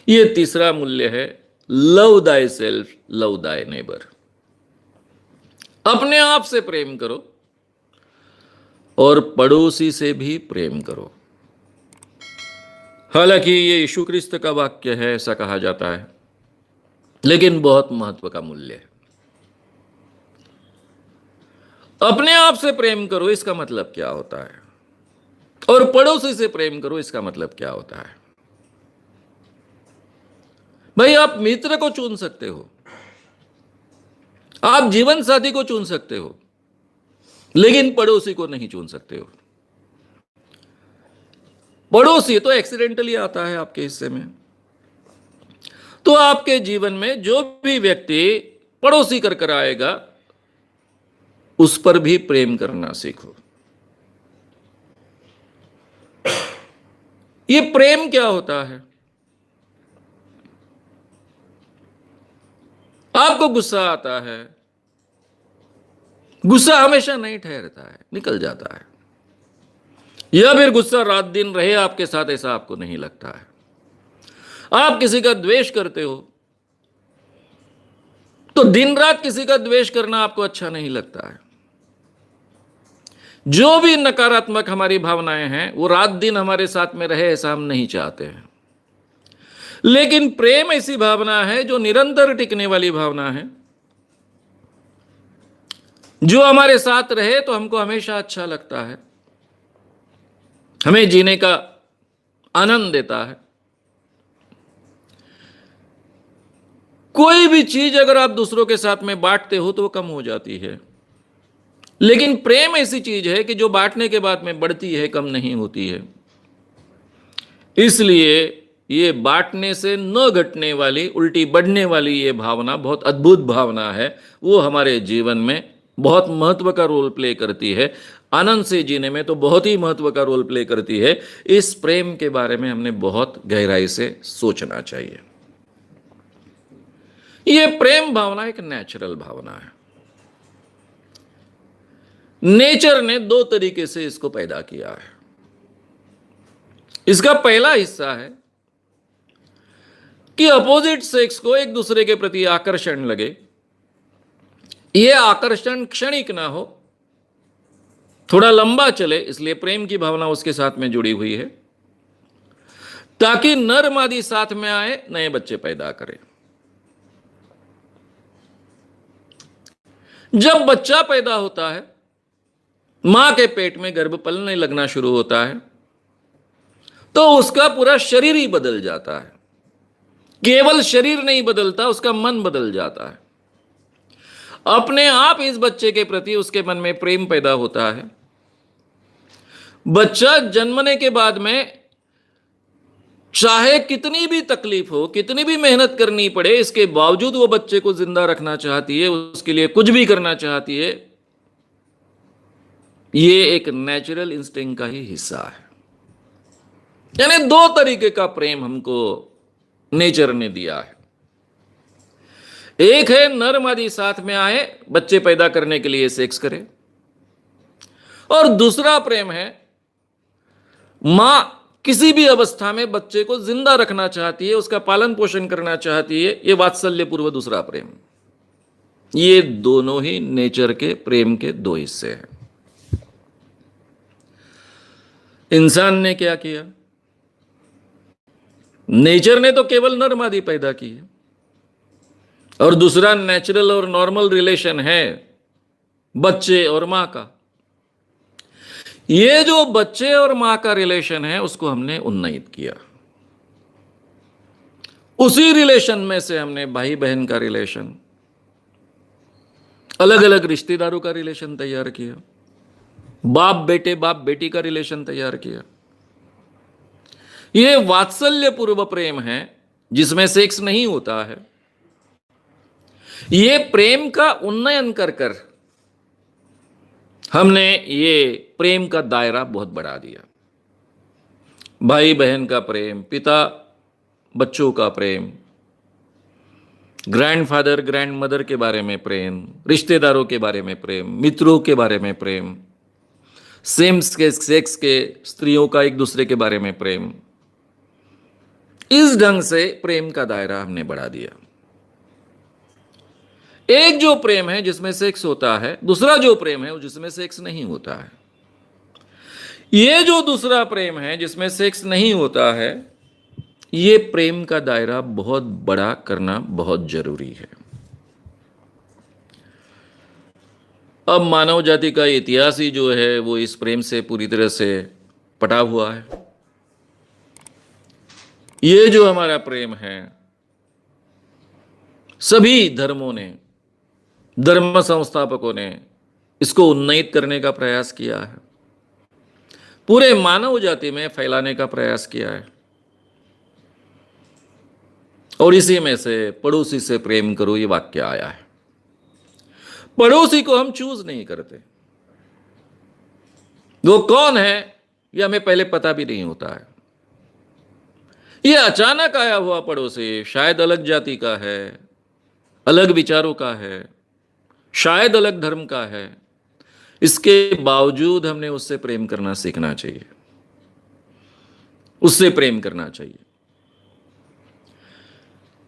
ये तीसरा मूल्य है, लव दाई सेल्फ, लव दाई नेबर। अपने आप से प्रेम करो और पड़ोसी से भी प्रेम करो। हालांकि ये यीशु क्रिस्त का वाक्य है, ऐसा कहा जाता है, लेकिन बहुत महत्व का मूल्य है। अपने आप से प्रेम करो, इसका मतलब क्या होता है, और पड़ोसी से प्रेम करो, इसका मतलब क्या होता है। भाई, आप मित्र को चुन सकते हो, आप जीवन साथी को चुन सकते हो, लेकिन पड़ोसी को नहीं चुन सकते हो। पड़ोसी तो एक्सीडेंटली आता है आपके हिस्से में। तो आपके जीवन में जो भी व्यक्ति पड़ोसी कर कर आएगा, उस पर भी प्रेम करना सीखो। ये प्रेम क्या होता है? आपको गुस्सा आता है, गुस्सा हमेशा नहीं ठहरता है, निकल जाता है, या फिर गुस्सा रात दिन रहे आपके साथ, ऐसा आपको नहीं लगता है। आप किसी का द्वेष करते हो तो दिन रात किसी का द्वेष करना आपको अच्छा नहीं लगता है। जो भी नकारात्मक हमारी भावनाएं हैं, वो रात दिन हमारे साथ में रहे, ऐसा हम नहीं चाहते हैं। लेकिन प्रेम ऐसी भावना है जो निरंतर टिकने वाली भावना है, जो हमारे साथ रहे तो हमको हमेशा अच्छा लगता है, हमें जीने का आनंद देता है। कोई भी चीज अगर आप दूसरों के साथ में बांटते हो तो वो कम हो जाती है, लेकिन प्रेम ऐसी चीज है कि जो बांटने के बाद में बढ़ती है, कम नहीं होती है। इसलिए ये बांटने से न घटने वाली, उल्टी बढ़ने वाली ये भावना बहुत अद्भुत भावना है। वो हमारे जीवन में बहुत महत्व का रोल प्ले करती है, आनंद से जीने में तो बहुत ही महत्व का रोल प्ले करती है। इस प्रेम के बारे में हमने बहुत गहराई से सोचना चाहिए। ये प्रेम भावना एक नेचुरल भावना है। नेचर ने दो तरीके से इसको पैदा किया है। इसका पहला हिस्सा है कि अपोजिट सेक्स को एक दूसरे के प्रति आकर्षण लगे। यह आकर्षण क्षणिक ना हो, थोड़ा लंबा चले, इसलिए प्रेम की भावना उसके साथ में जुड़ी हुई है, ताकि नर मादी साथ में आए, नए बच्चे पैदा करें। जब बच्चा पैदा होता है, मां के पेट में गर्भ पलने लगना शुरू होता है, तो उसका पूरा शरीर ही बदल जाता है। केवल शरीर नहीं बदलता, उसका मन बदल जाता है। अपने आप इस बच्चे के प्रति उसके मन में प्रेम पैदा होता है। बच्चा जन्मने के बाद में चाहे कितनी भी तकलीफ हो, कितनी भी मेहनत करनी पड़े, इसके बावजूद वो बच्चे को जिंदा रखना चाहती है, उसके लिए कुछ भी करना चाहती है। ये एक नेचुरल इंस्टिंक्ट का ही हिस्सा है। यानी दो तरीके का प्रेम हमको नेचर ने दिया है। एक है नर मादी साथ में आए, बच्चे पैदा करने के लिए सेक्स करे, और दूसरा प्रेम है मां किसी भी अवस्था में बच्चे को जिंदा रखना चाहती है, उसका पालन पोषण करना चाहती है। यह वात्सल्यपूर्व दूसरा प्रेम। ये दोनों ही नेचर के प्रेम के दो हिस्से हैं। इंसान ने क्या किया? नेचर ने तो केवल नर मादी पैदा की है, और दूसरा नेचुरल और नॉर्मल रिलेशन है बच्चे और मां का। ये जो बच्चे और मां का रिलेशन है, उसको हमने उन्नत किया। उसी रिलेशन में से हमने भाई बहन का रिलेशन, अलग अलग रिश्तेदारों का रिलेशन तैयार किया, बाप बेटे बाप बेटी का रिलेशन तैयार किया। यह वात्सल्यपूर्व प्रेम है, जिसमें सेक्स नहीं होता है। यह प्रेम का उन्नयन कर कर हमने ये प्रेम का दायरा बहुत बढ़ा दिया। भाई बहन का प्रेम, पिता बच्चों का प्रेम, ग्रैंडफादर ग्रैंड मदर के बारे में प्रेम, रिश्तेदारों के बारे में प्रेम, मित्रों के बारे में प्रेम, सेम सेक्स के स्त्रियों का एक दूसरे के बारे में प्रेम, इस ढंग से प्रेम का दायरा हमने बढ़ा दिया। एक जो प्रेम है जिसमें सेक्स होता है, दूसरा जो प्रेम है जिसमें सेक्स नहीं होता है। ये जो दूसरा प्रेम है जिसमें सेक्स नहीं होता है, ये प्रेम का दायरा बहुत बड़ा करना बहुत जरूरी है। अब मानव जाति का इतिहास ही जो है वो इस प्रेम से पूरी तरह से पटा हुआ है। ये जो हमारा प्रेम है, सभी धर्मों ने, धर्म संस्थापकों ने इसको उन्नत करने का प्रयास किया है, पूरे मानव जाति में फैलाने का प्रयास किया है। और इसी में से पड़ोसी से प्रेम करो ये वाक्य आया है। पड़ोसी को हम चूज नहीं करते, वो कौन है ये हमें पहले पता भी नहीं होता है। ये अचानक आया हुआ पड़ोसी शायद अलग जाति का है, अलग विचारों का है, शायद अलग धर्म का है, इसके बावजूद हमने उससे प्रेम करना सीखना चाहिए, उससे प्रेम करना चाहिए।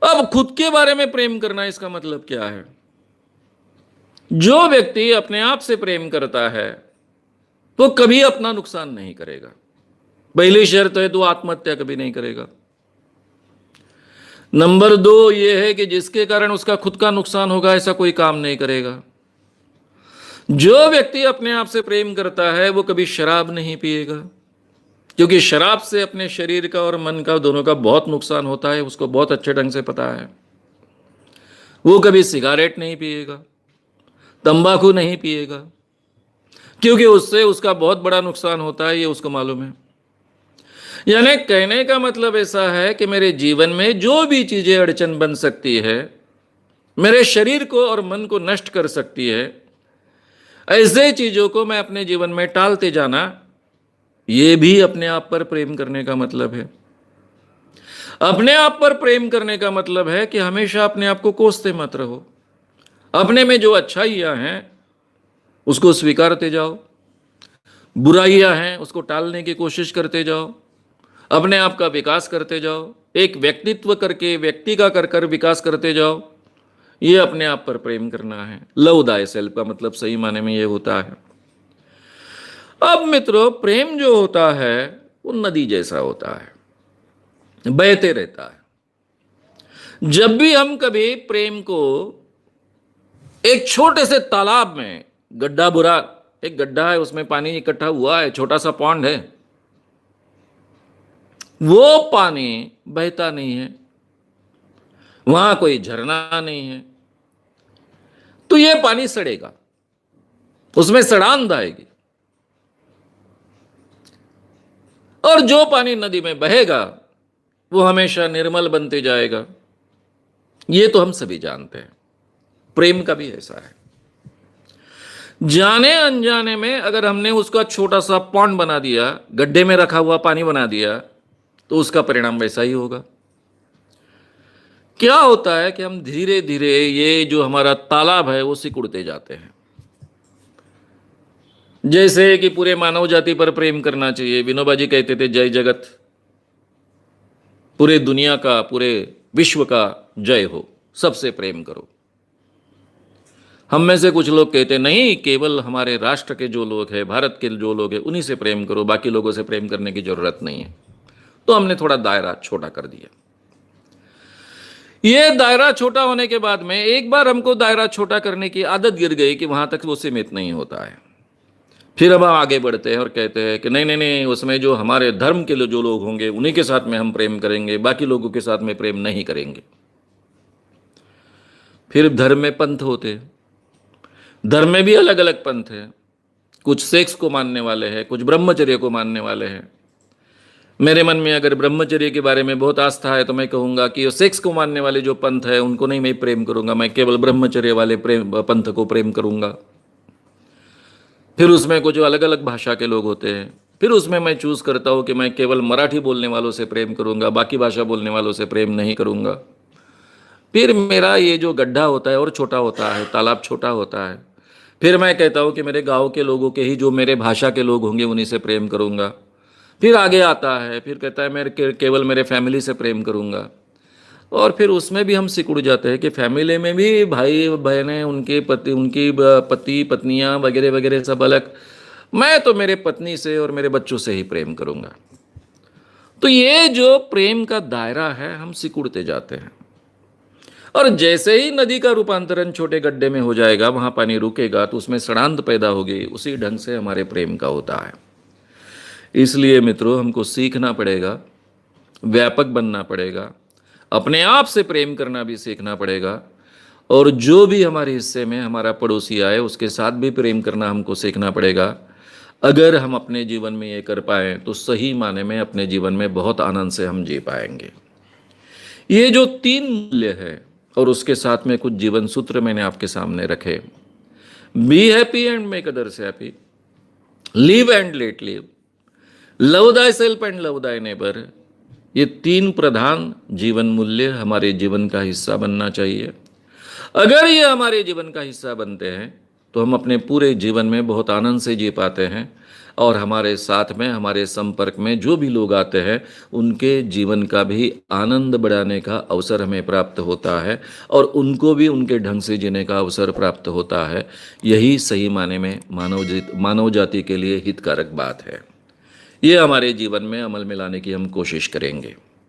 अब खुद के बारे में प्रेम करना, इसका मतलब क्या है? जो व्यक्ति अपने आप से प्रेम करता है वो कभी अपना नुकसान नहीं करेगा। पहली शर्त है तो आत्महत्या कभी नहीं करेगा। नंबर 2 ये है कि जिसके कारण उसका खुद का नुकसान होगा ऐसा कोई काम नहीं करेगा। जो व्यक्ति अपने आप से प्रेम करता है वो कभी शराब नहीं पिएगा, क्योंकि शराब से अपने शरीर का और मन का दोनों का बहुत नुकसान होता है, उसको बहुत अच्छे ढंग से पता है। वो कभी सिगारेट नहीं पिएगा, तंबाकू नहीं पिएगा, क्योंकि उससे उसका बहुत बड़ा नुकसान होता है, ये उसको मालूम है। यानी कहने का मतलब ऐसा है कि मेरे जीवन में जो भी चीजें अड़चन बन सकती है, मेरे शरीर को और मन को नष्ट कर सकती है, ऐसे चीजों को मैं अपने जीवन में टालते जाना, ये भी अपने आप पर प्रेम करने का मतलब है। अपने आप पर प्रेम करने का मतलब है कि हमेशा अपने आप को कोसते मत रहो। अपने में जो अच्छाइयां हैं उसको स्वीकारते जाओ, बुराइयां हैं उसको टालने की कोशिश करते जाओ, अपने आप का विकास करते जाओ, एक व्यक्तित्व करके व्यक्ति का कर कर विकास करते जाओ। ये अपने आप पर प्रेम करना है। लव दाई सेल्फ का मतलब सही माने में ये होता है। अब मित्रों, प्रेम जो होता है वो नदी जैसा होता है, बहते रहता है। जब भी हम कभी प्रेम को एक छोटे से तालाब में, गड्ढा बुरा, एक गड्ढा है उसमें पानी इकट्ठा हुआ है, छोटा सा पॉन्ड है, वो पानी बहता नहीं है, वहां कोई झरना नहीं है, तो यह पानी सड़ेगा, उसमें सड़ांध आएगी। और जो पानी नदी में बहेगा वो हमेशा निर्मल बनते जाएगा। ये तो हम सभी जानते हैं। प्रेम का भी ऐसा है। जाने अनजाने में अगर हमने उसका छोटा सा पॉन्ड बना दिया, गड्ढे में रखा हुआ पानी बना दिया, तो उसका परिणाम वैसा ही होगा। क्या होता है कि हम धीरे धीरे ये जो हमारा तालाब है वो सिकुड़ते जाते हैं। जैसे कि पूरे मानव जाति पर प्रेम करना चाहिए। विनोबा जी कहते थे जय जगत, पूरे दुनिया का, पूरे विश्व का जय हो, सबसे प्रेम करो। हम में से कुछ लोग कहते नहीं, केवल हमारे राष्ट्र के जो लोग हैं, भारत के जो लोग हैं, उन्हीं से प्रेम करो, बाकी लोगों से प्रेम करने की जरूरत नहीं है। तो हमने थोड़ा दायरा छोटा कर दिया। ये दायरा छोटा होने के बाद में एक बार हमको दायरा छोटा करने की आदत गिर गई कि वहां तक वो सीमित नहीं होता है। फिर अब हम आगे बढ़ते हैं और कहते हैं कि नहीं नहीं नहीं, उसमें जो हमारे धर्म के जो लोग होंगे उन्हीं के साथ में हम प्रेम करेंगे, बाकी लोगों के साथ में प्रेम नहीं करेंगे। फिर धर्म में पंथ होते हैं, धर्म में भी अलग अलग पंथ है। कुछ सेक्स को मानने वाले हैं, कुछ ब्रह्मचर्य को मानने वाले हैं। मेरे मन में अगर ब्रह्मचर्य के बारे में बहुत आस्था है तो मैं कहूंगा कि सेक्स को मानने वाले जो पंथ है उनको नहीं मैं प्रेम करूंगा, मैं केवल ब्रह्मचर्य वाले पंथ को प्रेम करूंगा। फिर उसमें कुछ अलग अलग भाषा के लोग होते हैं, फिर उसमें मैं चूज करता हूं कि मैं केवल मराठी बोलने वालों से प्रेम करूंगा, बाकी भाषा बोलने वालों से प्रेम नहीं करूंगा। फिर मेरा ये जो गड्ढा होता है और छोटा होता है, तालाब छोटा होता है। फिर मैं कहता हूं कि मेरे गांव के लोगों के ही जो मेरे भाषा के लोग होंगे उन्हीं से प्रेम करूंगा। फिर आगे आता है, फिर कहता है मैं केवल मेरे फैमिली से प्रेम करूंगा। और फिर उसमें भी हम सिकुड़ जाते हैं कि फैमिली में भी भाई बहनें, उनके पति, उनकी पति पत्नियां वगैरह वगैरह सब अलग, मैं तो मेरे पत्नी से और मेरे बच्चों से ही प्रेम करूंगा। तो ये जो प्रेम का दायरा है, हम सिकुड़ते जाते हैं। और जैसे ही नदी का रूपांतरण छोटे गड्ढे में हो जाएगा, वहां पानी रुकेगा तो उसमें सड़ांध पैदा होगी। उसी ढंग से हमारे प्रेम का होता है। इसलिए मित्रों, हमको सीखना पड़ेगा, व्यापक बनना पड़ेगा, अपने आप से प्रेम करना भी सीखना पड़ेगा, और जो भी हमारे हिस्से में हमारा पड़ोसी आए उसके साथ भी प्रेम करना हमको सीखना पड़ेगा। अगर हम अपने जीवन में ये कर पाए तो सही माने में अपने जीवन में बहुत आनंद से हम जी पाएंगे। ये जो 3 मूल्य है और उसके साथ में कुछ जीवन सूत्र मैंने आपके सामने रखे। Be happy and make others happy, live and let live, love thy self and love Dai neighbour. ये 3 प्रधान जीवन मूल्य हमारे जीवन का हिस्सा बनना चाहिए। अगर ये हमारे जीवन का हिस्सा बनते हैं तो हम अपने पूरे जीवन में बहुत आनंद से जी पाते हैं, और हमारे साथ में, हमारे संपर्क में जो भी लोग आते हैं उनके जीवन का भी आनंद बढ़ाने का अवसर हमें प्राप्त होता है, और उनको भी उनके ढंग से जीने का अवसर प्राप्त होता है। यही सही माने में मानव जाति के लिए हितकारक बात है। ये हमारे जीवन में अमल में लाने की हम कोशिश करेंगे।